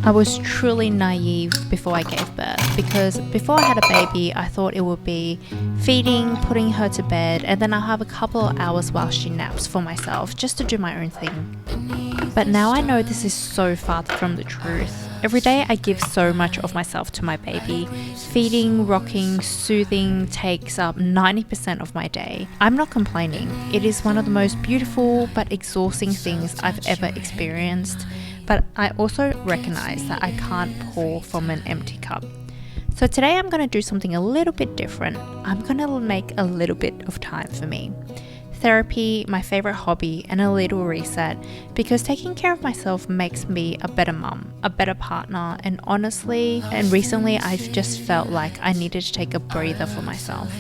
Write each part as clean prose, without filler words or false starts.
I was truly naive before I gave birth, because before I had a baby, I thought it would be feeding, putting her to bed, and then I'll have a couple of hours while she naps for myself, just to do my own thing. But now I know this is so far from the truth. Every day I give so much of myself to my baby. Feeding, rocking, soothing takes up 90% of my day. I'm not complaining. It is one of the most beautiful but exhausting things I've ever experienced. But I also recognize that I can't pour from an empty cup. So today I'm going to do something a little bit different. I'm going to make a little bit of time for me. Therapy, my favorite hobby, and a little reset, because taking care of myself makes me a better mum, a better partner, and honestly, and recently I've just felt like I needed to take a breather for myself.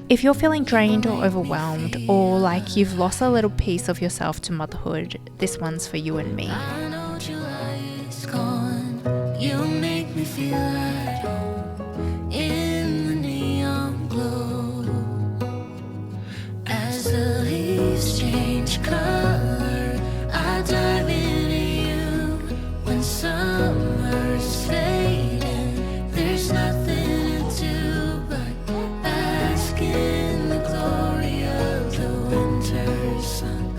If you're feeling drained or overwhelmed, or like you've lost a little piece of yourself to motherhood, this one's for you and me. I know July is gone. You make me feel at home in the neon glow. As the leaves change color, I dive into you. When summer's fading, there's nothing to do but bask in the glory of the winter sun.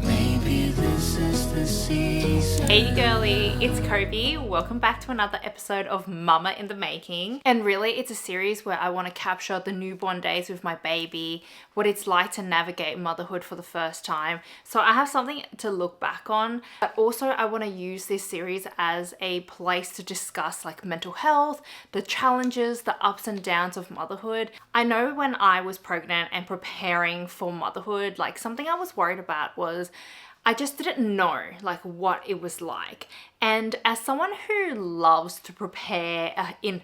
Maybe this is the season. Hey girly, it's Coby. Welcome back to another episode of Mama in the Making. And really, it's a series where I want to capture the newborn days with my baby, what it's like to navigate motherhood for the first time. So I have something to look back on, but also I want to use this series as a place to discuss like mental health, the challenges, the ups and downs of motherhood. I know when I was pregnant and preparing for motherhood, like something I was worried about was I just didn't know like what it was like. And as someone who loves to prepare in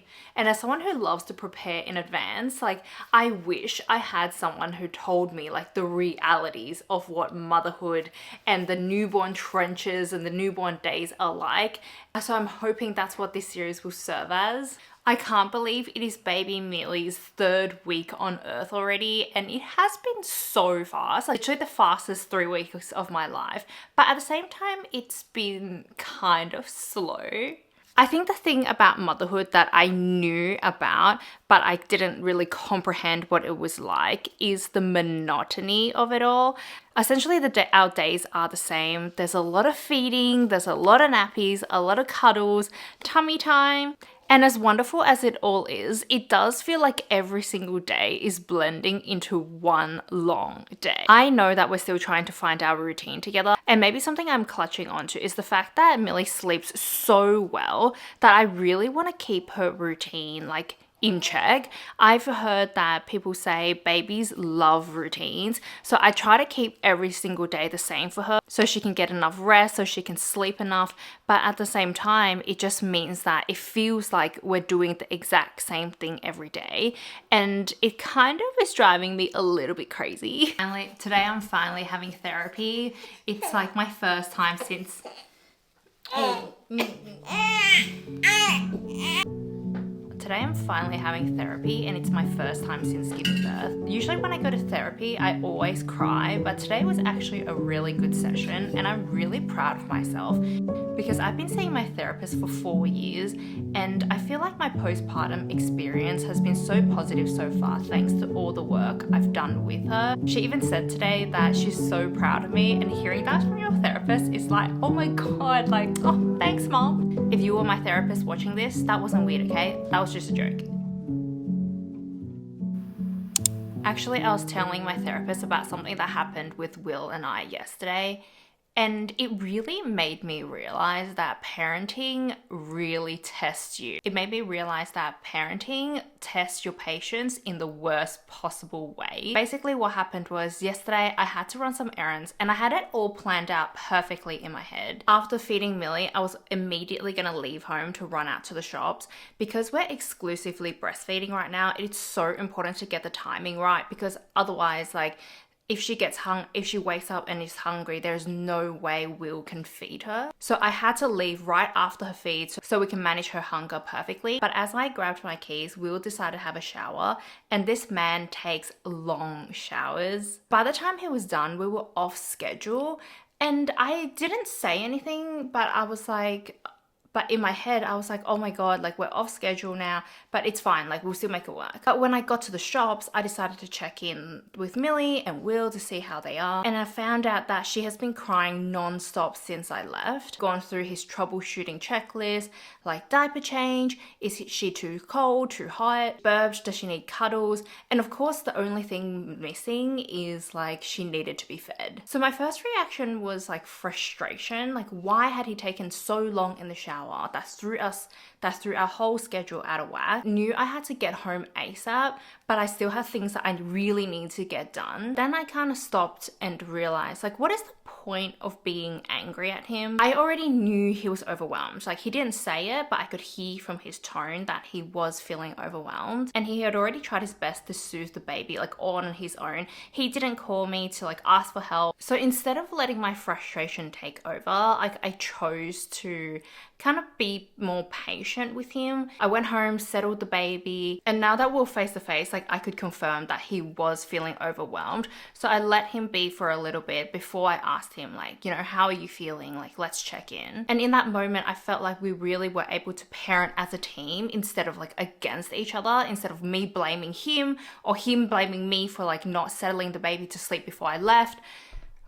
advance, like I wish I had someone who told me like the realities of what motherhood and the newborn trenches and the newborn days are like. So I'm hoping that's what this series will serve as. I can't believe it is baby Millie's third week on earth already, and it has been so fast, like literally the fastest 3 weeks of my life. But at the same time, it's been kind of slow. I think the thing about motherhood that I knew about, but I didn't really comprehend what it was like, is the monotony of it all. Essentially, our days are the same. There's a lot of feeding, there's a lot of nappies, a lot of cuddles, tummy time. And as wonderful as it all is, it does feel like every single day is blending into one long day. I know that we're still trying to find our routine together, and maybe something I'm clutching onto is the fact that Millie sleeps so well that I really want to keep her routine like in check. I've heard that people say babies love routines, so I try to keep every single day the same for her so she can get enough rest, so she can sleep enough. But at the same time, it just means that it feels like we're doing the exact same thing every day, and it kind of is driving me a little bit crazy. Today I'm finally having therapy. It's like my first time since Today I'm finally having therapy, and it's my first time since giving birth. Usually when I go to therapy, I always cry, but today was actually a really good session, and I'm really proud of myself because I've been seeing my therapist for 4 years, and I feel like my postpartum experience has been so positive so far thanks to all the work I've done with her. She even said today that she's so proud of me, and hearing that from your therapist is like, oh my god, like, oh, thanks mom. If you were my therapist watching this, that wasn't weird, okay? That was just a joke. Actually, I was telling my therapist about something that happened with Will and I yesterday, and it really made me realize that parenting really tests you. It made me realize that parenting tests your patience in the worst possible way. Basically, what happened was yesterday I had to run some errands, and I had it all planned out perfectly in my head. After feeding Millie, I was immediately going to leave home to run out to the shops. Because we're exclusively breastfeeding right now, it's so important to get the timing right, because otherwise, like, if she wakes up and is hungry, there's no way Will can feed her. So I had to leave right after her feed so we can manage her hunger perfectly. But as I grabbed my keys, Will decided to have a shower, and this man takes long showers. By the time he was done, we were off schedule, and I didn't say anything, but I was like, But in my head, I was like, oh my God, like we're off schedule now, but it's fine. Like we'll still make it work. But when I got to the shops, I decided to check in with Millie and Will to see how they are. And I found out that she has been crying non-stop since I left. Gone through his troubleshooting checklist, like diaper change. Is she too cold, too hot? Burps, does she need cuddles? And of course, the only thing missing is like she needed to be fed. So my first reaction was like frustration. Like why had he taken so long in the shower? That's threw our whole schedule out of whack. Knew I had to get home ASAP, but I still have things that I really need to get done. Then I kind of stopped and realized, like, what is the point of being angry at him? I already knew he was overwhelmed. Like, he didn't say it, but I could hear from his tone that he was feeling overwhelmed. And he had already tried his best to soothe the baby, like, on his own. He didn't call me to, like, ask for help. So instead of letting my frustration take over, like, I chose to kind of be more patient with him. I went home, settled the baby, and now that we're face to face, like I could confirm that he was feeling overwhelmed. So I let him be for a little bit before I asked him, like, you know, how are you feeling? Like, let's check in. And in that moment, I felt like we really were able to parent as a team instead of like against each other, instead of me blaming him or him blaming me for like not settling the baby to sleep before I left.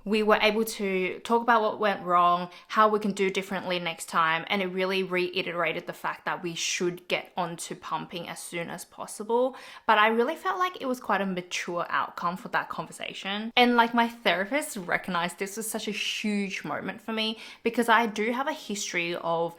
We were able to talk about what went wrong, how we can do differently next time, and it really reiterated the fact that we should get onto pumping as soon as possible. But I really felt like it was quite a mature outcome for that conversation. And like my therapist recognized this was such a huge moment for me because I do have a history of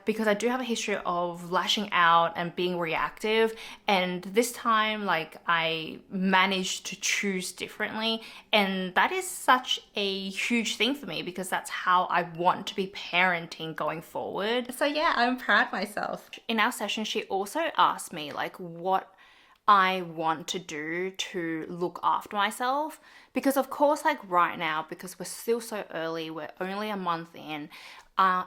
because I do have a history of lashing out and being reactive, and this time like I managed to choose differently, and that is such a huge thing for me because that's how I want to be parenting going forward. So yeah, I'm proud of myself. In our session, she also asked me like what I want to do to look after myself, because of course like right now, because we're still so early, we're only a month in,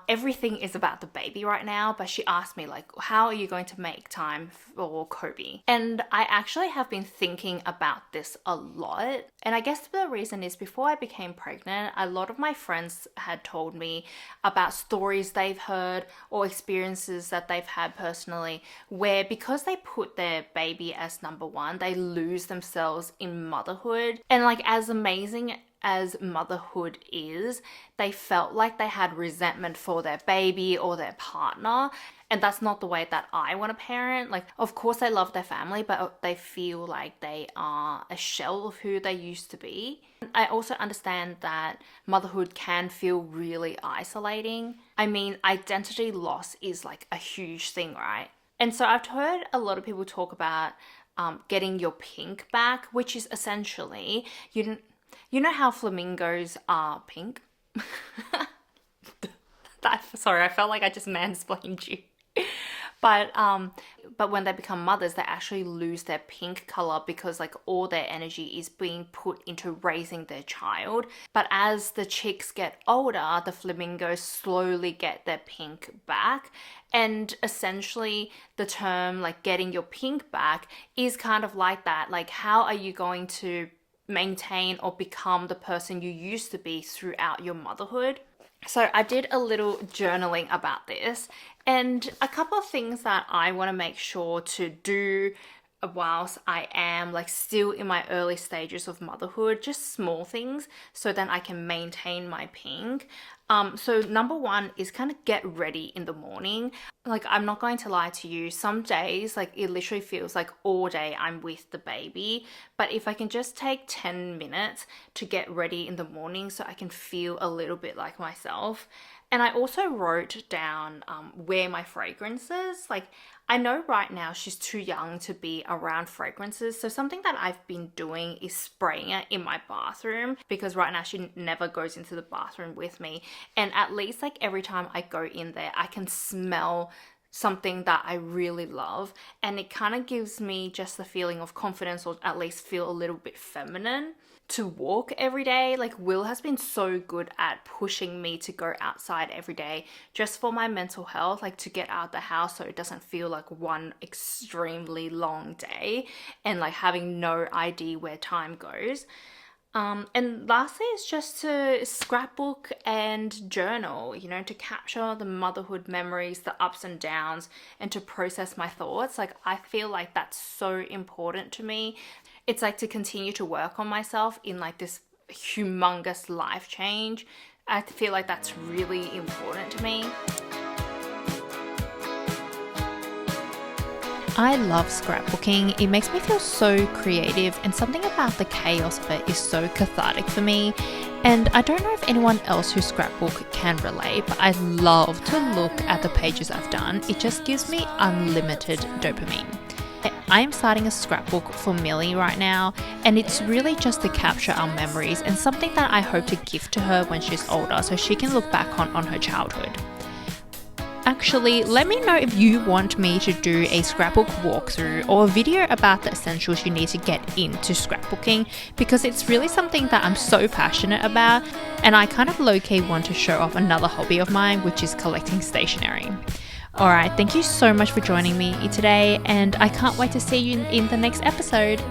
everything is about the baby right now. But she asked me like, how are you going to make time for Coby? And I actually have been thinking about this a lot. And I guess the reason is before I became pregnant, a lot of my friends had told me about stories they've heard or experiences that they've had personally where because they put their baby as number one, they lose themselves in motherhood. And like as amazing as motherhood is, they felt like they had resentment for their baby or their partner. And that's not the way that I want to parent. Like, of course, they love their family, but they feel like they are a shell of who they used to be. I also understand that motherhood can feel really isolating. I mean, identity loss is like a huge thing, right? And so I've heard a lot of people talk about getting your pink back, which is essentially, you know how flamingos are pink? Sorry, I felt like I just mansplained you. But when they become mothers, they actually lose their pink color because like all their energy is being put into raising their child. But as the chicks get older, the flamingos slowly get their pink back. And essentially the term like getting your pink back is kind of like that. Like, how are you going to maintain or become the person you used to be throughout your motherhood? So I did a little journaling about this, and a couple of things that I want to make sure to do whilst I am like still in my early stages of motherhood, just small things so then I can maintain my pink. So number one is kind of get ready in the morning. Like, I'm not going to lie to you, some days like it literally feels like all day I'm with the baby, but if I can just take 10 minutes to get ready in the morning so I can feel a little bit like myself. And I also wrote down where my fragrances, like I know right now she's too young to be around fragrances. So something that I've been doing is spraying it in my bathroom, because right now she never goes into the bathroom with me. And at least like every time I go in there, I can smell something that I really love. And it kind of gives me just the feeling of confidence, or at least feel a little bit feminine to walk every day. Like, Will has been so good at pushing me to go outside every day just for my mental health, like to get out the house so it doesn't feel like one extremely long day and like having no idea where time goes. And lastly, is just to scrapbook and journal, you know, to capture the motherhood memories, the ups and downs, and to process my thoughts. Like, I feel like that's so important to me. It's like to continue to work on myself in like this humongous life change. I feel like that's really important to me. I love scrapbooking. It makes me feel so creative, and something about the chaos of it is so cathartic for me. And I don't know if anyone else who scrapbook can relate, but I love to look at the pages I've done. It just gives me unlimited dopamine. I am starting a scrapbook for Millie right now, and it's really just to capture our memories and something that I hope to give to her when she's older so she can look back on her childhood. Actually, let me know if you want me to do a scrapbook walkthrough or a video about the essentials you need to get into scrapbooking, because it's really something that I'm so passionate about, and I kind of low-key want to show off another hobby of mine, which is collecting stationery. Alright, thank you so much for joining me today, and I can't wait to see you in the next episode.